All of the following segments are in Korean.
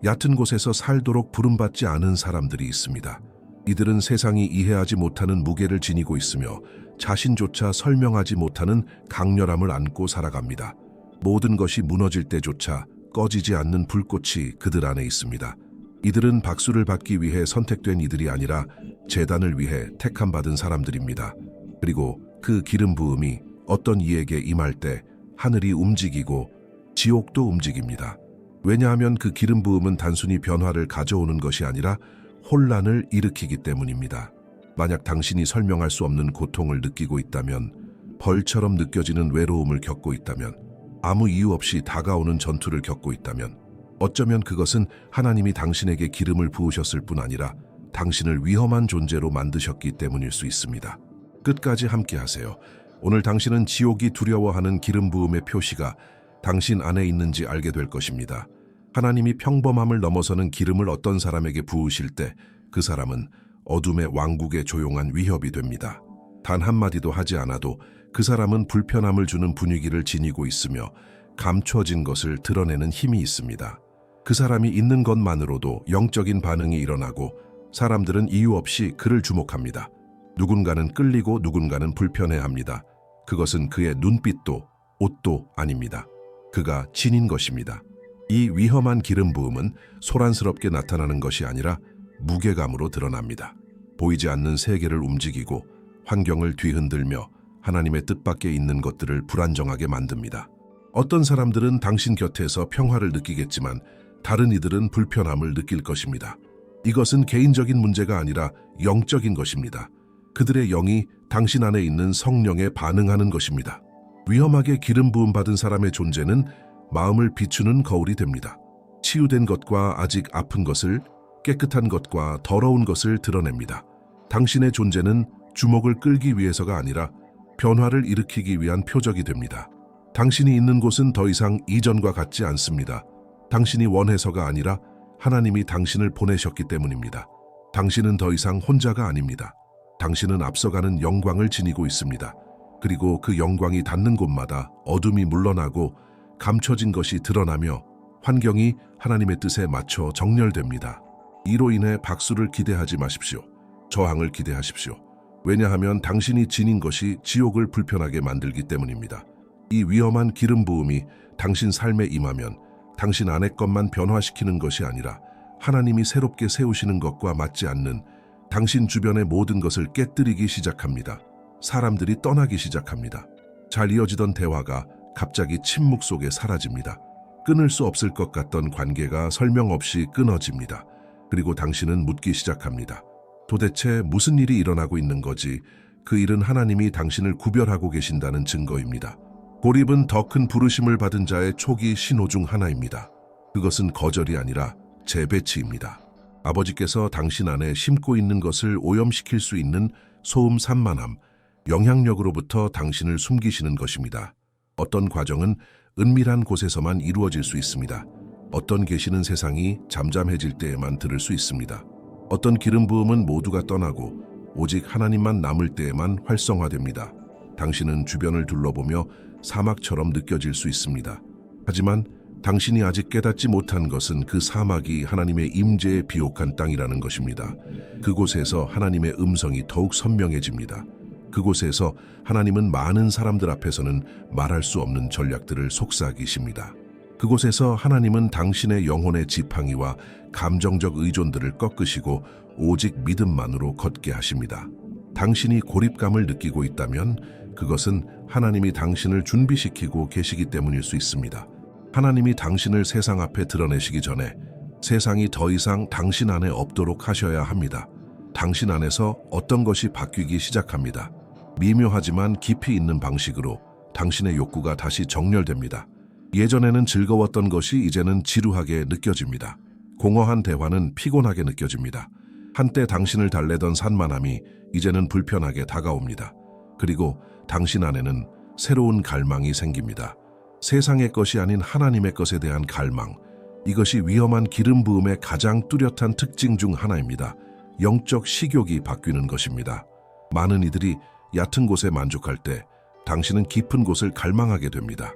얕은 곳에서 살도록 부름받지 않은 사람들이 있습니다. 이들은 세상이 이해하지 못하는 무게를 지니고 있으며 자신조차 설명하지 못하는 강렬함을 안고 살아갑니다. 모든 것이 무너질 때조차 꺼지지 않는 불꽃이 그들 안에 있습니다. 이들은 박수를 받기 위해 선택된 이들이 아니라 제단을 위해 택함받은 사람들입니다. 그리고 그 기름 부음이 어떤 이에게 임할 때 하늘이 움직이고 지옥도 움직입니다. 왜냐하면 그 기름 부음은 단순히 변화를 가져오는 것이 아니라 혼란을 일으키기 때문입니다. 만약 당신이 설명할 수 없는 고통을 느끼고 있다면, 벌처럼 느껴지는 외로움을 겪고 있다면, 아무 이유 없이 다가오는 전투를 겪고 있다면, 어쩌면 그것은 하나님이 당신에게 기름을 부으셨을 뿐 아니라 당신을 위험한 존재로 만드셨기 때문일 수 있습니다. 끝까지 함께 하세요. 오늘 당신은 지옥이 두려워하는 기름 부음의 표시가 당신 안에 있는지 알게 될 것입니다. 하나님이 평범함을 넘어서는 기름을 어떤 사람에게 부으실 때 그 사람은 어둠의 왕국의 조용한 위협이 됩니다. 단 한마디도 하지 않아도 그 사람은 불편함을 주는 분위기를 지니고 있으며 감춰진 것을 드러내는 힘이 있습니다. 그 사람이 있는 것만으로도 영적인 반응이 일어나고 사람들은 이유 없이 그를 주목합니다. 누군가는 끌리고 누군가는 불편해합니다. 그것은 그의 눈빛도 옷도 아닙니다. 그가 진인 것입니다. 이 위험한 기름 부음은 소란스럽게 나타나는 것이 아니라 무게감으로 드러납니다. 보이지 않는 세계를 움직이고 환경을 뒤흔들며 하나님의 뜻밖에 있는 것들을 불안정하게 만듭니다. 어떤 사람들은 당신 곁에서 평화를 느끼겠지만 다른 이들은 불편함을 느낄 것입니다. 이것은 개인적인 문제가 아니라 영적인 것입니다. 그들의 영이 당신 안에 있는 성령에 반응하는 것입니다. 위험하게 기름 부음 받은 사람의 존재는 마음을 비추는 거울이 됩니다. 치유된 것과 아직 아픈 것을, 깨끗한 것과 더러운 것을 드러냅니다. 당신의 존재는 주목을 끌기 위해서가 아니라 변화를 일으키기 위한 표적이 됩니다. 당신이 있는 곳은 더 이상 이전과 같지 않습니다. 당신이 원해서가 아니라 하나님이 당신을 보내셨기 때문입니다. 당신은 더 이상 혼자가 아닙니다. 당신은 앞서가는 영광을 지니고 있습니다. 그리고 그 영광이 닿는 곳마다 어둠이 물러나고 감춰진 것이 드러나며 환경이 하나님의 뜻에 맞춰 정렬됩니다. 이로 인해 박수를 기대하지 마십시오. 저항을 기대하십시오. 왜냐하면 당신이 지닌 것이 지옥을 불편하게 만들기 때문입니다. 이 위험한 기름 부음이 당신 삶에 임하면 당신 안의 것만 변화시키는 것이 아니라 하나님이 새롭게 세우시는 것과 맞지 않는 당신 주변의 모든 것을 깨뜨리기 시작합니다. 사람들이 떠나기 시작합니다. 잘 이어지던 대화가 갑자기 침묵 속에 사라집니다. 끊을 수 없을 것 같던 관계가 설명 없이 끊어집니다. 그리고 당신은 묻기 시작합니다. 도대체 무슨 일이 일어나고 있는 거지? 그 일은 하나님이 당신을 구별하고 계신다는 증거입니다. 고립은 더 큰 부르심을 받은 자의 초기 신호 중 하나입니다. 그것은 거절이 아니라 재배치입니다. 아버지께서 당신 안에 심고 있는 것을 오염시킬 수 있는 소음 산만함, 영향력으로부터 당신을 숨기시는 것입니다. 어떤 과정은 은밀한 곳에서만 이루어질 수 있습니다. 어떤 계시는 세상이 잠잠해질 때에만 들을 수 있습니다. 어떤 기름 부음은 모두가 떠나고 오직 하나님만 남을 때에만 활성화됩니다. 당신은 주변을 둘러보며 사막처럼 느껴질 수 있습니다. 하지만 당신이 아직 깨닫지 못한 것은 그 사막이 하나님의 임재에 비옥한 땅이라는 것입니다. 그곳에서 하나님의 음성이 더욱 선명해집니다. 그곳에서 하나님은 많은 사람들 앞에서는 말할 수 없는 전략들을 속삭이십니다. 그곳에서 하나님은 당신의 영혼의 지팡이와 감정적 의존들을 꺾으시고 오직 믿음만으로 걷게 하십니다. 당신이 고립감을 느끼고 있다면 그것은 하나님이 당신을 준비시키고 계시기 때문일 수 있습니다. 하나님이 당신을 세상 앞에 드러내시기 전에 세상이 더 이상 당신 안에 없도록 하셔야 합니다. 당신 안에서 어떤 것이 바뀌기 시작합니다. 미묘하지만 깊이 있는 방식으로 당신의 욕구가 다시 정렬됩니다. 예전에는 즐거웠던 것이 이제는 지루하게 느껴집니다. 공허한 대화는 피곤하게 느껴집니다. 한때 당신을 달래던 산만함이 이제는 불편하게 다가옵니다. 그리고 당신 안에는 새로운 갈망이 생깁니다. 세상의 것이 아닌 하나님의 것에 대한 갈망. 이것이 위험한 기름 부음의 가장 뚜렷한 특징 중 하나입니다. 영적 식욕이 바뀌는 것입니다. 많은 이들이 얕은 곳에 만족할 때 당신은 깊은 곳을 갈망하게 됩니다.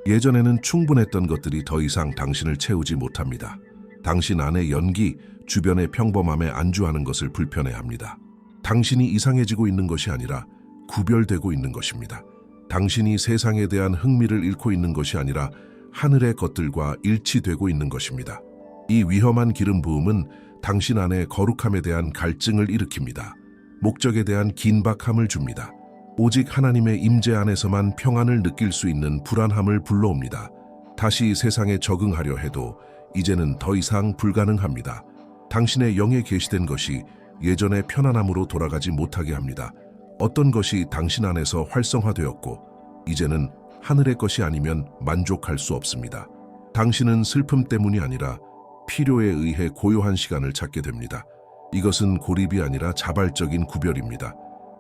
예전에는 충분했던 것들이 더 이상 당신을 채우지 못합니다. 당신 안의 연기, 주변의 평범함에 안주하는 것을 불편해합니다. 당신이 이상해지고 있는 것이 아니라 구별되고 있는 것입니다. 당신이 세상에 대한 흥미를 잃고 있는 것이 아니라 하늘의 것들과 일치되고 있는 것입니다. 이 위험한 기름 부음은 당신 안에 거룩함에 대한 갈증을 일으킵니다. 목적에 대한 긴박함을 줍니다. 오직 하나님의 임재 안에서만 평안을 느낄 수 있는 불안함을 불러옵니다. 다시 세상에 적응하려 해도 이제는 더 이상 불가능합니다. 당신의 영에 계시된 것이 예전의 편안함으로 돌아가지 못하게 합니다. 어떤 것이 당신 안에서 활성화되었고 이제는 하늘의 것이 아니면 만족할 수 없습니다. 당신은 슬픔 때문이 아니라 필요에 의해 고요한 시간을 찾게 됩니다. 이것은 고립이 아니라 자발적인 구별입니다.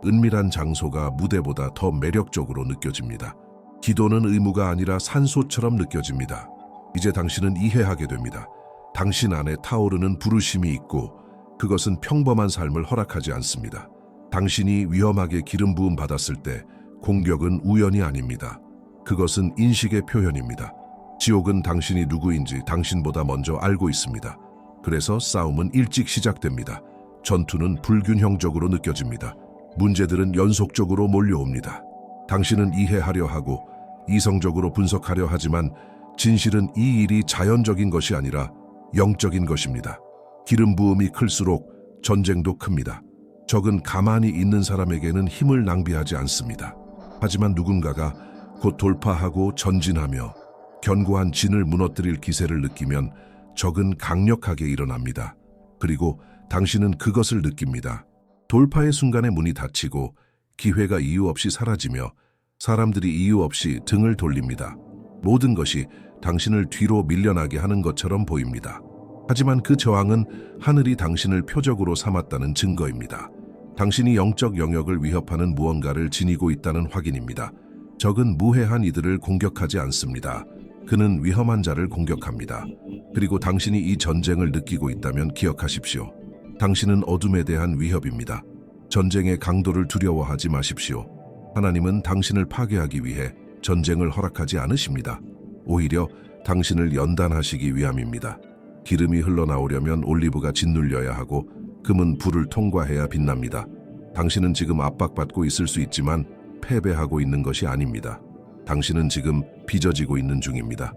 은밀한 장소가 무대보다 더 매력적으로 느껴집니다. 기도는 의무가 아니라 산소처럼 느껴집니다. 이제 당신은 이해하게 됩니다. 당신 안에 타오르는 부르심이 있고 그것은 평범한 삶을 허락하지 않습니다. 당신이 위험하게 기름 부음 받았을 때 공격은 우연이 아닙니다. 그것은 인식의 표현입니다. 지옥은 당신이 누구인지 당신보다 먼저 알고 있습니다. 그래서 싸움은 일찍 시작됩니다. 전투는 불균형적으로 느껴집니다. 문제들은 연속적으로 몰려옵니다. 당신은 이해하려 하고 이성적으로 분석하려 하지만 진실은 이 일이 자연적인 것이 아니라 영적인 것입니다. 기름 부음이 클수록 전쟁도 큽니다. 적은 가만히 있는 사람에게는 힘을 낭비하지 않습니다. 하지만 누군가가 곧 돌파하고 전진하며 견고한 진을 무너뜨릴 기세를 느끼면 적은 강력하게 일어납니다. 그리고 당신은 그것을 느낍니다. 돌파의 순간에 문이 닫히고 기회가 이유 없이 사라지며 사람들이 이유 없이 등을 돌립니다. 모든 것이 당신을 뒤로 밀려나게 하는 것처럼 보입니다. 하지만 그 저항은 하늘이 당신을 표적으로 삼았다는 증거입니다. 당신이 영적 영역을 위협하는 무언가를 지니고 있다는 확인입니다. 적은 무해한 이들을 공격하지 않습니다. 그는 위험한 자를 공격합니다. 그리고 당신이 이 전쟁을 느끼고 있다면 기억하십시오. 당신은 어둠에 대한 위협입니다. 전쟁의 강도를 두려워하지 마십시오. 하나님은 당신을 파괴하기 위해 전쟁을 허락하지 않으십니다. 오히려 당신을 연단하시기 위함입니다. 기름이 흘러나오려면 올리브가 짓눌려야 하고 금은 불을 통과해야 빛납니다. 당신은 지금 압박받고 있을 수 있지만 패배하고 있는 것이 아닙니다. 당신은 지금 빚어지고 있는 중입니다.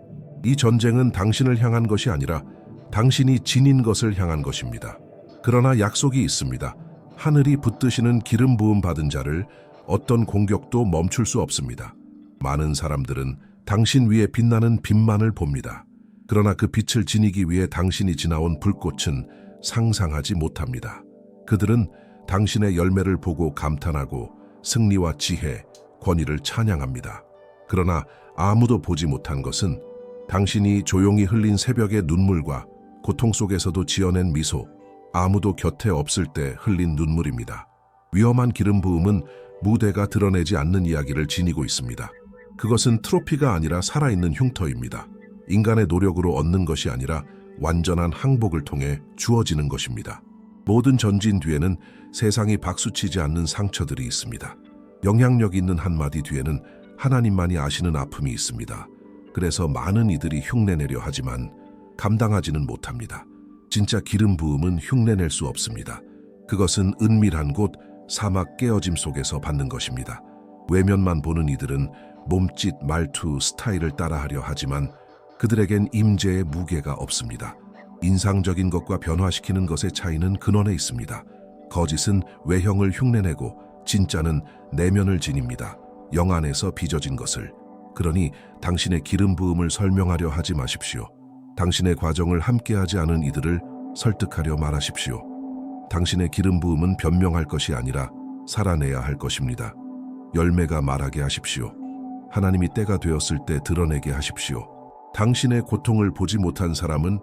이 전쟁은 당신을 향한 것이 아니라 당신이 지닌 것을 향한 것입니다. 그러나 약속이 있습니다. 하늘이 붙드시는 기름 부음 받은 자를 어떤 공격도 멈출 수 없습니다. 많은 사람들은 당신 위에 빛나는 빛만을 봅니다. 그러나 그 빛을 지니기 위해 당신이 지나온 불꽃은 상상하지 못합니다. 그들은 당신의 열매를 보고 감탄하고 승리와 지혜, 권위를 찬양합니다. 그러나 아무도 보지 못한 것은 당신이 조용히 흘린 새벽의 눈물과 고통 속에서도 지어낸 미소, 아무도 곁에 없을 때 흘린 눈물입니다. 위험한 기름 부음은 무대가 드러내지 않는 이야기를 지니고 있습니다. 그것은 트로피가 아니라 살아있는 흉터입니다. 인간의 노력으로 얻는 것이 아니라 완전한 항복을 통해 주어지는 것입니다. 모든 전진 뒤에는 세상이 박수치지 않는 상처들이 있습니다. 영향력 있는 한마디 뒤에는 하나님만이 아시는 아픔이 있습니다. 그래서 많은 이들이 흉내내려 하지만 감당하지는 못합니다. 진짜 기름 부음은 흉내낼 수 없습니다. 그것은 은밀한 곳, 사막 깨어짐 속에서 받는 것입니다. 외면만 보는 이들은 몸짓, 말투, 스타일을 따라하려 하지만 그들에겐 임재의 무게가 없습니다. 인상적인 것과 변화시키는 것의 차이는 근원에 있습니다. 거짓은 외형을 흉내내고 진짜는 내면을 지닙니다. 영 안에서 빚어진 것을. 그러니 당신의 기름 부음을 설명하려 하지 마십시오. 당신의 과정을 함께하지 않은 이들을 설득하려 말하십시오. 당신의 기름 부음은 변명할 것이 아니라 살아내야 할 것입니다. 열매가 말하게 하십시오. 하나님이 때가 되었을 때 드러내게 하십시오. 당신의 고통을 보지 못한 사람은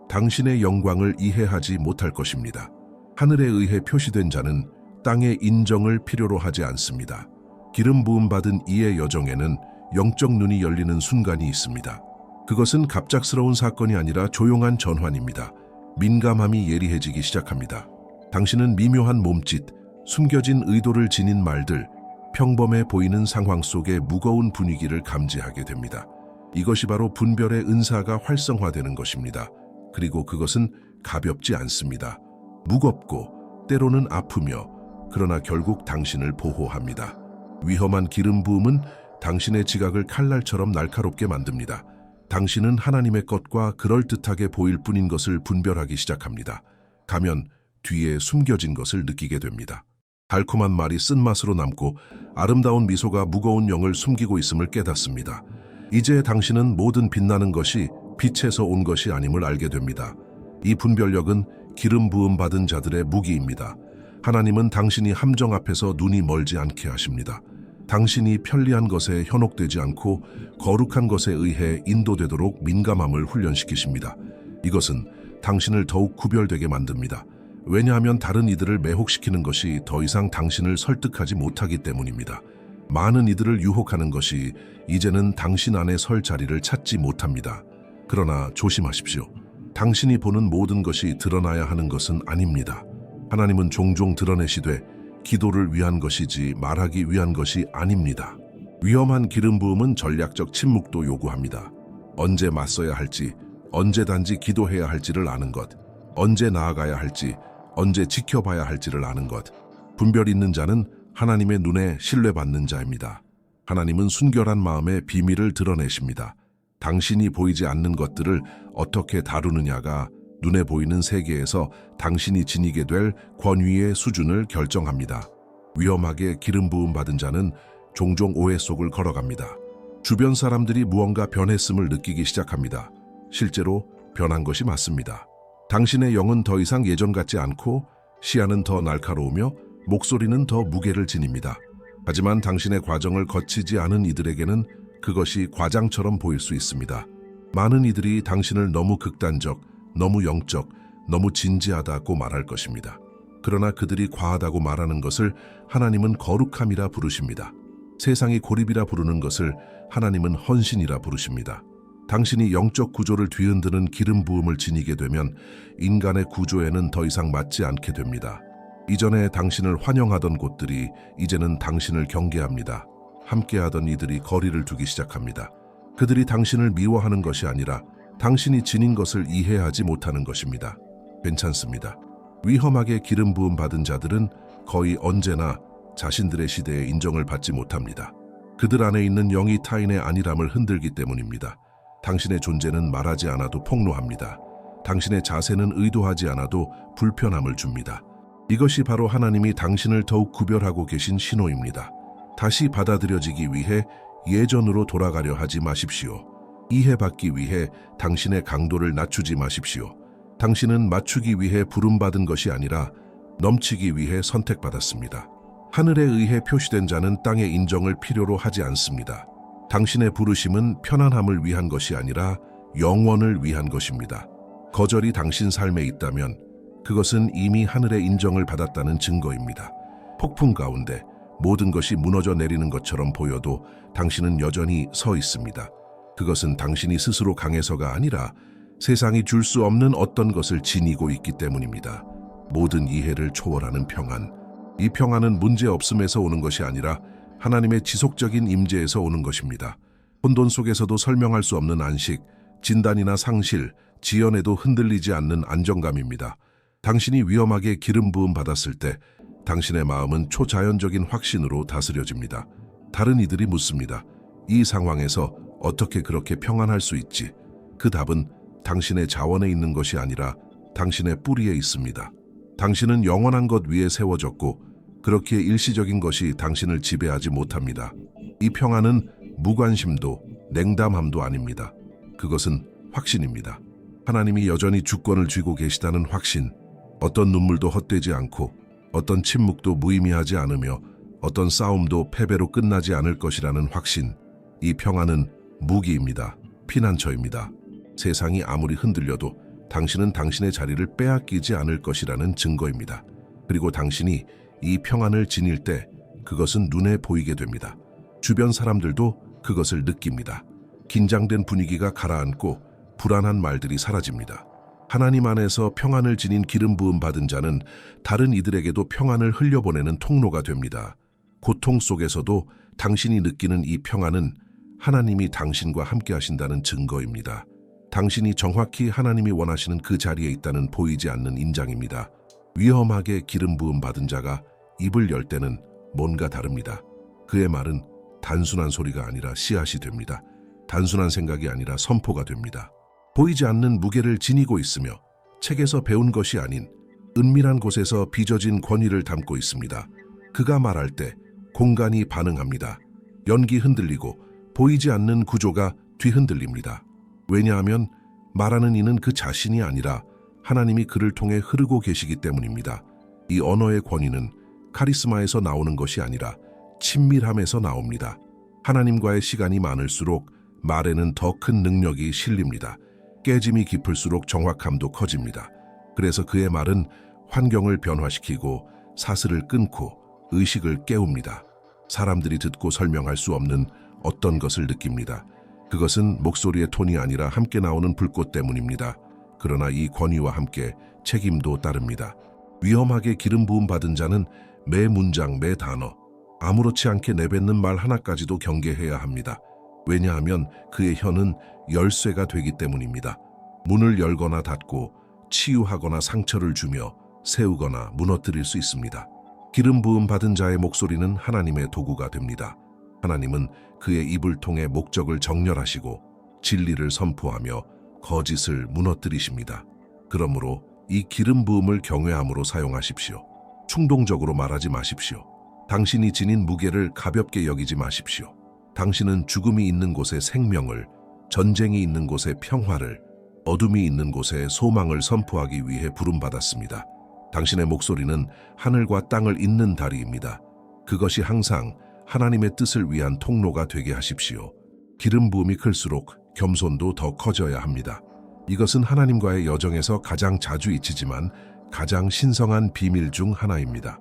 당신의 영광을 이해하지 못할 것입니다. 하늘에 의해 표시된 자는 땅의 인정을 필요로 하지 않습니다. 기름 부음 받은 이의 여정에는 영적 눈이 열리는 순간이 있습니다. 그것은 갑작스러운 사건이 아니라 조용한 전환입니다. 민감함이 예리해지기 시작합니다. 당신은 미묘한 몸짓, 숨겨진 의도를 지닌 말들, 평범해 보이는 상황 속의 무거운 분위기를 감지하게 됩니다. 이것이 바로 분별의 은사가 활성화되는 것입니다. 그리고 그것은 가볍지 않습니다. 무겁고 때로는 아프며 그러나 결국 당신을 보호합니다. 위험한 기름 부음은 당신의 지각을 칼날처럼 날카롭게 만듭니다. 당신은 하나님의 것과 그럴듯하게 보일 뿐인 것을 분별하기 시작합니다. 가면 뒤에 숨겨진 것을 느끼게 됩니다. 달콤한 말이 쓴맛으로 남고 아름다운 미소가 무거운 영을 숨기고 있음을 깨닫습니다. 이제 당신은 모든 빛나는 것이 빛에서 온 것이 아님을 알게 됩니다. 이 분별력은 기름 부음 받은 자들의 무기입니다. 하나님은 당신이 함정 앞에서 눈이 멀지 않게 하십니다. 당신이 편리한 것에 현혹되지 않고 거룩한 것에 의해 인도되도록 민감함을 훈련시키십니다. 이것은 당신을 더욱 구별되게 만듭니다. 왜냐하면 다른 이들을 매혹시키는 것이 더 이상 당신을 설득하지 못하기 때문입니다. 많은 이들을 유혹하는 것이 이제는 당신 안에 설 자리를 찾지 못합니다. 그러나 조심하십시오. 당신이 보는 모든 것이 드러나야 하는 것은 아닙니다. 하나님은 종종 드러내시되 기도를 위한 것이지 말하기 위한 것이 아닙니다. 위험한 기름 부음은 전략적 침묵도 요구합니다. 언제 맞서야 할지, 언제 단지 기도해야 할지를 아는 것, 언제 나아가야 할지, 언제 지켜봐야 할지를 아는 것. 분별 있는 자는 하나님의 눈에 신뢰받는 자입니다. 하나님은 순결한 마음의 비밀을 드러내십니다. 당신이 보이지 않는 것들을 어떻게 다루느냐가 눈에 보이는 세계에서 당신이 지니게 될 권위의 수준을 결정합니다. 위험하게 기름 부음 받은 자는 종종 오해 속을 걸어갑니다. 주변 사람들이 무언가 변했음을 느끼기 시작합니다. 실제로 변한 것이 맞습니다. 당신의 영은 더 이상 예전 같지 않고 시야는 더 날카로우며 목소리는 더 무게를 지닙니다. 하지만 당신의 과정을 거치지 않은 이들에게는 그것이 과장처럼 보일 수 있습니다. 많은 이들이 당신을 너무 극단적, 너무 영적, 너무 진지하다고 말할 것입니다. 그러나 그들이 과하다고 말하는 것을 하나님은 거룩함이라 부르십니다. 세상이 고립이라 부르는 것을 하나님은 헌신이라 부르십니다. 당신이 영적 구조를 뒤흔드는 기름 부음을 지니게 되면 인간의 구조에는 더 이상 맞지 않게 됩니다. 이전에 당신을 환영하던 곳들이 이제는 당신을 경계합니다. 함께하던 이들이 거리를 두기 시작합니다. 그들이 당신을 미워하는 것이 아니라 당신이 지닌 것을 이해하지 못하는 것입니다. 괜찮습니다. 위험하게 기름 부음 받은 자들은 거의 언제나 자신들의 시대에 인정을 받지 못합니다. 그들 안에 있는 영이 타인의 안일함을 흔들기 때문입니다. 당신의 존재는 말하지 않아도 폭로합니다. 당신의 자세는 의도하지 않아도 불편함을 줍니다. 이것이 바로 하나님이 당신을 더욱 구별하고 계신 신호입니다. 다시 받아들여지기 위해 예전으로 돌아가려 하지 마십시오. 이해받기 위해 당신의 강도를 낮추지 마십시오. 당신은 맞추기 위해 부름받은 것이 아니라 넘치기 위해 선택받았습니다. 하늘에 의해 표시된 자는 땅의 인정을 필요로 하지 않습니다. 당신의 부르심은 편안함을 위한 것이 아니라 영원을 위한 것입니다. 거절이 당신 삶에 있다면 그것은 이미 하늘의 인정을 받았다는 증거입니다. 폭풍 가운데 모든 것이 무너져 내리는 것처럼 보여도 당신은 여전히 서 있습니다. 그것은 당신이 스스로 강해서가 아니라 세상이 줄 수 없는 어떤 것을 지니고 있기 때문입니다. 모든 이해를 초월하는 평안. 이 평안은 문제 없음에서 오는 것이 아니라 하나님의 지속적인 임재에서 오는 것입니다. 혼돈 속에서도 설명할 수 없는 안식, 진단이나 상실, 지연에도 흔들리지 않는 안정감입니다. 당신이 위험하게 기름 부음 받았을 때 당신의 마음은 초자연적인 확신으로 다스려집니다. 다른 이들이 묻습니다. 이 상황에서 어떻게 그렇게 평안할 수 있지? 그 답은 당신의 자원에 있는 것이 아니라 당신의 뿌리에 있습니다. 당신은 영원한 것 위에 세워졌고 그렇게 일시적인 것이 당신을 지배하지 못합니다. 이 평안은 무관심도 냉담함도 아닙니다. 그것은 확신입니다. 하나님이 여전히 주권을 쥐고 계시다는 확신, 어떤 눈물도 헛되지 않고 어떤 침묵도 무의미하지 않으며 어떤 싸움도 패배로 끝나지 않을 것이라는 확신, 이 평안은 무기입니다. 피난처입니다. 세상이 아무리 흔들려도 당신은 당신의 자리를 빼앗기지 않을 것이라는 증거입니다. 그리고 당신이 이 평안을 지닐 때 그것은 눈에 보이게 됩니다. 주변 사람들도 그것을 느낍니다. 긴장된 분위기가 가라앉고 불안한 말들이 사라집니다. 하나님 안에서 평안을 지닌 기름 부음 받은 자는 다른 이들에게도 평안을 흘려보내는 통로가 됩니다. 고통 속에서도 당신이 느끼는 이 평안은 하나님이 당신과 함께 하신다는 증거입니다. 당신이 정확히 하나님이 원하시는 그 자리에 있다는 보이지 않는 인장입니다. 위험하게 기름 부음 받은 자가 입을 열 때는 뭔가 다릅니다. 그의 말은 단순한 소리가 아니라 씨앗이 됩니다. 단순한 생각이 아니라 선포가 됩니다. 보이지 않는 무게를 지니고 있으며 책에서 배운 것이 아닌 은밀한 곳에서 빚어진 권위를 담고 있습니다. 그가 말할 때 공간이 반응합니다. 연기 흔들리고 보이지 않는 구조가 뒤흔들립니다. 왜냐하면 말하는 이는 그 자신이 아니라 하나님이 그를 통해 흐르고 계시기 때문입니다. 이 언어의 권위는 카리스마에서 나오는 것이 아니라 친밀함에서 나옵니다. 하나님과의 시간이 많을수록 말에는 더 큰 능력이 실립니다. 깨짐이 깊을수록 정확함도 커집니다. 그래서 그의 말은 환경을 변화시키고 사슬을 끊고 의식을 깨웁니다. 사람들이 듣고 설명할 수 없는 어떤 것을 느낍니다. 그것은 목소리의 톤이 아니라 함께 나오는 불꽃 때문입니다. 그러나 이 권위와 함께 책임도 따릅니다. 위험하게 기름 부음 받은 자는 매 문장, 매 단어, 아무렇지 않게 내뱉는 말 하나까지도 경계해야 합니다. 왜냐하면 그의 혀는 열쇠가 되기 때문입니다. 문을 열거나 닫고 치유하거나 상처를 주며 세우거나 무너뜨릴 수 있습니다. 기름 부음 받은 자의 목소리는 하나님의 도구가 됩니다. 하나님은 그의 입을 통해 목적을 정렬하시고 진리를 선포하며 거짓을 무너뜨리십니다. 그러므로 이 기름 부음을 경외함으로 사용하십시오. 충동적으로 말하지 마십시오. 당신이 지닌 무게를 가볍게 여기지 마십시오. 당신은 죽음이 있는 곳에 생명을, 전쟁이 있는 곳에 평화를, 어둠이 있는 곳에 소망을 선포하기 위해 부름받았습니다. 당신의 목소리는 하늘과 땅을 잇는 다리입니다. 그것이 항상 하나님의 뜻을 위한 통로가 되게 하십시오. 기름 부음이 클수록 겸손도 더 커져야 합니다. 이것은 하나님과의 여정에서 가장 자주 잊히지만 가장 신성한 비밀 중 하나입니다.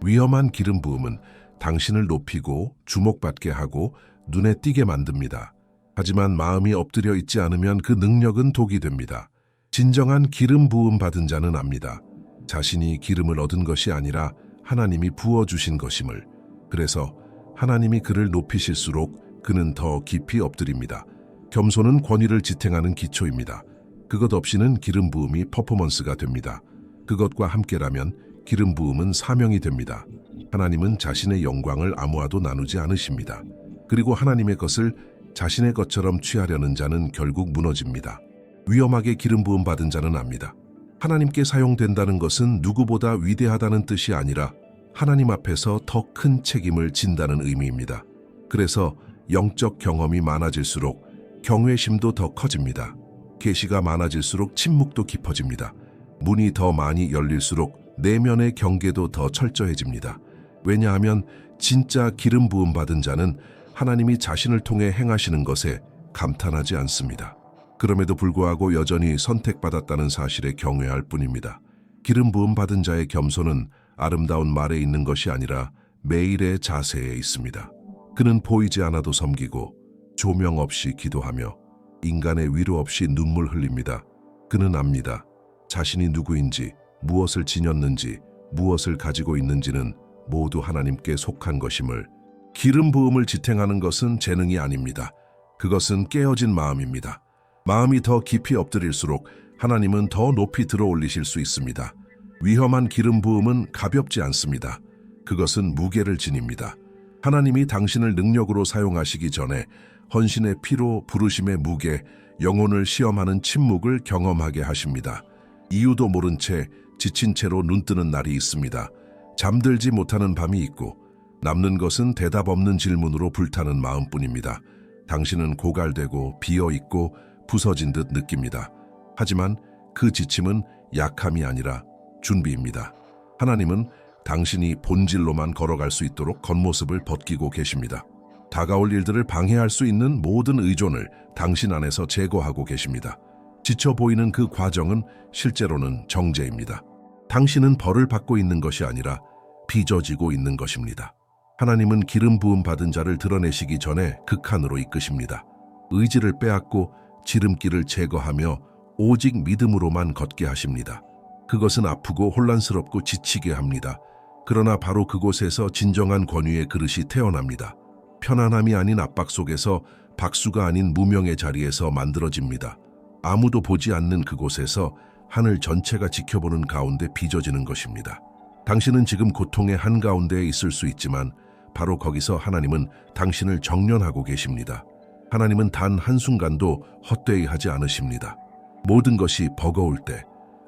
위험한 기름 부음은 당신을 높이고 주목받게 하고 눈에 띄게 만듭니다. 하지만 마음이 엎드려 있지 않으면 그 능력은 독이 됩니다. 진정한 기름 부음 받은 자는 압니다. 자신이 기름을 얻은 것이 아니라 하나님이 부어주신 것임을. 그래서 하나님이 그를 높이실수록 그는 더 깊이 엎드립니다. 겸손은 권위를 지탱하는 기초입니다. 그것 없이는 기름 부음이 퍼포먼스가 됩니다. 그것과 함께라면 기름 부음은 사명이 됩니다. 하나님은 자신의 영광을 아무와도 나누지 않으십니다. 그리고 하나님의 것을 자신의 것처럼 취하려는 자는 결국 무너집니다. 위험하게 기름 부음 받은 자는 압니다. 하나님께 사용된다는 것은 누구보다 위대하다는 뜻이 아니라 하나님 앞에서 더 큰 책임을 진다는 의미입니다. 그래서 영적 경험이 많아질수록 경외심도 더 커집니다. 계시가 많아질수록 침묵도 깊어집니다. 문이 더 많이 열릴수록 내면의 경계도 더 철저해집니다. 왜냐하면 진짜 기름 부음 받은 자는 하나님이 자신을 통해 행하시는 것에 감탄하지 않습니다. 그럼에도 불구하고 여전히 선택받았다는 사실에 경외할 뿐입니다. 기름 부음 받은 자의 겸손은 아름다운 말에 있는 것이 아니라 매일의 자세에 있습니다. 그는 보이지 않아도 섬기고 조명 없이 기도하며 인간의 위로 없이 눈물 흘립니다. 그는 압니다. 자신이 누구인지, 무엇을 지녔는지, 무엇을 가지고 있는지는 모두 하나님께 속한 것임을. 기름 부음을 지탱하는 것은 재능이 아닙니다. 그것은 깨어진 마음입니다. 마음이 더 깊이 엎드릴수록 하나님은 더 높이 들어 올리실 수 있습니다. 위험한 기름 부음은 가볍지 않습니다. 그것은 무게를 지닙니다. 하나님이 당신을 능력으로 사용하시기 전에 헌신의 피로 부르심의 무게, 영혼을 시험하는 침묵을 경험하게 하십니다. 이유도 모른 채 지친 채로 눈뜨는 날이 있습니다. 잠들지 못하는 밤이 있고 남는 것은 대답 없는 질문으로 불타는 마음뿐입니다. 당신은 고갈되고 비어있고 부서진 듯 느낍니다. 하지만 그 지침은 약함이 아니라 준비입니다. 하나님은 당신이 본질로만 걸어갈 수 있도록 겉모습을 벗기고 계십니다. 다가올 일들을 방해할 수 있는 모든 의존을 당신 안에서 제거하고 계십니다. 지쳐 보이는 그 과정은 실제로는 정죄입니다. 당신은 벌을 받고 있는 것이 아니라 빚어지고 있는 것입니다. 하나님은 기름 부음 받은 자를 드러내시기 전에 극한으로 이끄십니다. 의지를 빼앗고 지름길을 제거하며 오직 믿음으로만 걷게 하십니다. 그것은 아프고 혼란스럽고 지치게 합니다. 그러나 바로 그곳에서 진정한 권위의 그릇이 태어납니다. 편안함이 아닌 압박 속에서, 박수가 아닌 무명의 자리에서 만들어집니다. 아무도 보지 않는 그곳에서 하늘 전체가 지켜보는 가운데 빚어지는 것입니다. 당신은 지금 고통의 한가운데에 있을 수 있지만 바로 거기서 하나님은 당신을 정련하고 계십니다. 하나님은 단 한순간도 헛되이 하지 않으십니다. 모든 것이 버거울 때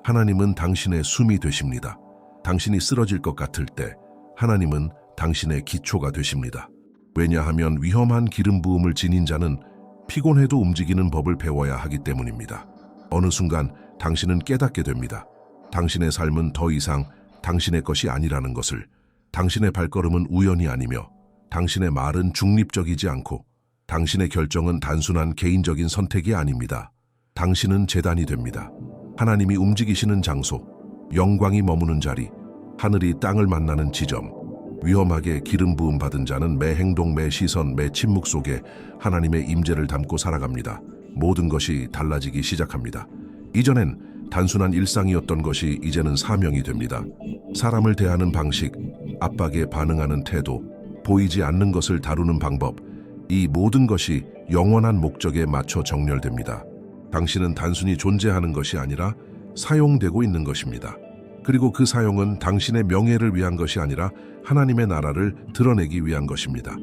하나님은 당신의 숨이 되십니다. 당신이 쓰러질 것 같을 때 하나님은 당신의 기초가 되십니다. 왜냐하면 위험한 기름 부음을 지닌 자는 피곤해도 움직이는 법을 배워야 하기 때문입니다. 어느 순간 당신은 깨닫게 됩니다. 당신의 삶은 더 이상 당신의 것이 아니라는 것을, 당신의 발걸음은 우연이 아니며 당신의 말은 중립적이지 않고 당신의 결정은 단순한 개인적인 선택이 아닙니다. 당신은 제단이 됩니다. 하나님이 움직이시는 장소, 영광이 머무는 자리, 하늘이 땅을 만나는 지점. 위험하게 기름 부음 받은 자는 매 행동, 매 시선, 매 침묵 속에 하나님의 임재를 담고 살아갑니다. 모든 것이 달라지기 시작합니다. 이전엔 단순한 일상이었던 것이 이제는 사명이 됩니다. 사람을 대하는 방식, 압박에 반응하는 태도, 보이지 않는 것을 다루는 방법, 이 모든 것이 영원한 목적에 맞춰 정렬됩니다. 당신은 단순히 존재하는 것이 아니라 사용되고 있는 것입니다. 그리고 그 사용은 당신의 명예를 위한 것이 아니라 하나님의 나라를 드러내기 위한 것입니다.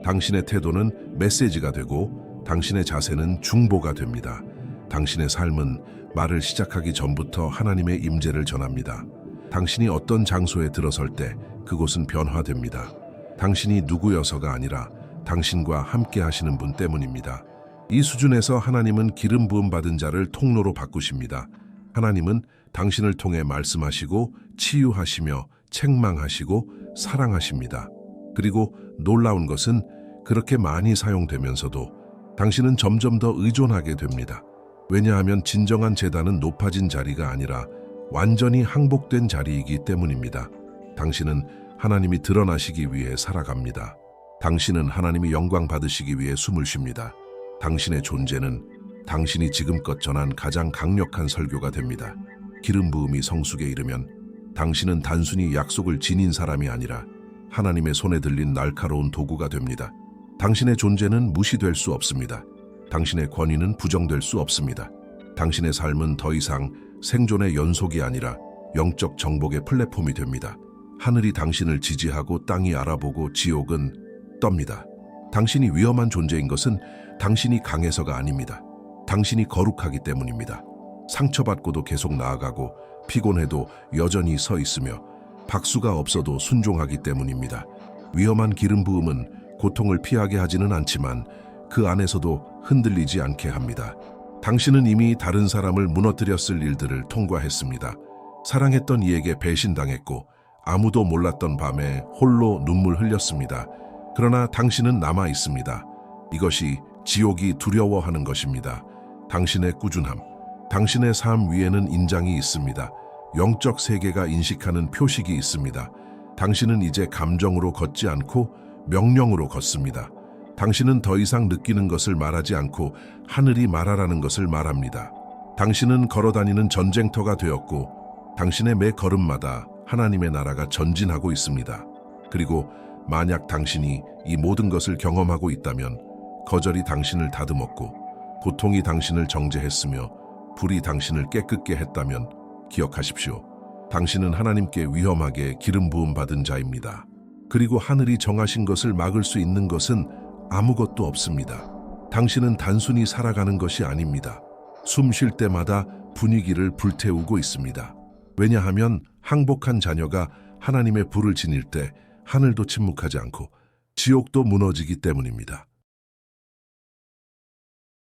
당신의 태도는 메시지가 되고 당신의 자세는 중보가 됩니다. 당신의 삶은 말을 시작하기 전부터 하나님의 임재를 전합니다. 당신이 어떤 장소에 들어설 때 그곳은 변화됩니다. 당신이 누구여서가 아니라 당신과 함께 하시는 분 때문입니다. 이 수준에서 하나님은 기름 부음 받은 자를 통로로 바꾸십니다. 하나님은 당신을 통해 말씀하시고 치유하시며 책망하시고 사랑하십니다. 그리고 놀라운 것은 그렇게 많이 사용되면서도 당신은 점점 더 의존하게 됩니다. 왜냐하면 진정한 제단은 높아진 자리가 아니라 완전히 항복된 자리이기 때문입니다. 당신은 하나님이 드러나시기 위해 살아갑니다. 당신은 하나님이 영광 받으시기 위해 숨을 쉽니다. 당신의 존재는 당신이 지금껏 전한 가장 강력한 설교가 됩니다. 기름 부음이 성숙에 이르면 당신은 단순히 약속을 지닌 사람이 아니라 하나님의 손에 들린 날카로운 도구가 됩니다. 당신의 존재는 무시될 수 없습니다. 당신의 권위는 부정될 수 없습니다. 당신의 삶은 더 이상 생존의 연속이 아니라 영적 정복의 플랫폼이 됩니다. 하늘이 당신을 지지하고 땅이 알아보고 지옥은 떱니다. 당신이 위험한 존재인 것은 당신이 강해서가 아닙니다. 당신이 거룩하기 때문입니다. 상처받고도 계속 나아가고 피곤해도 여전히 서 있으며 박수가 없어도 순종하기 때문입니다. 위험한 기름 부음은 고통을 피하게 하지는 않지만 그 안에서도 흔들리지 않게 합니다. 당신은 이미 다른 사람을 무너뜨렸을 일들을 통과했습니다. 사랑했던 이에게 배신당했고 아무도 몰랐던 밤에 홀로 눈물 흘렸습니다. 그러나 당신은 남아 있습니다. 이것이 지옥이 두려워하는 것입니다. 당신의 꾸준함, 당신의 삶 위에는 인장이 있습니다. 영적 세계가 인식하는 표식이 있습니다. 당신은 이제 감정으로 걷지 않고 명령으로 걷습니다. 당신은 더 이상 느끼는 것을 말하지 않고 하늘이 말하라는 것을 말합니다. 당신은 걸어다니는 전쟁터가 되었고 당신의 매 걸음마다 하나님의 나라가 전진하고 있습니다. 그리고 만약 당신이 이 모든 것을 경험하고 있다면 거절이 당신을 다듬었고 고통이 당신을 정죄했으며 불이 당신을 깨끗게 했다면 기억하십시오. 당신은 하나님께 위험하게 기름 부음 받은 자입니다. 그리고 하늘이 정하신 것을 막을 수 있는 것은 아무것도 없습니다. 당신은 단순히 살아가는 것이 아닙니다. 숨 쉴 때마다 분위기를 불태우고 있습니다. 왜냐하면 항복한 자녀가 하나님의 불을 지닐 때 하늘도 침묵하지 않고 지옥도 무너지기 때문입니다.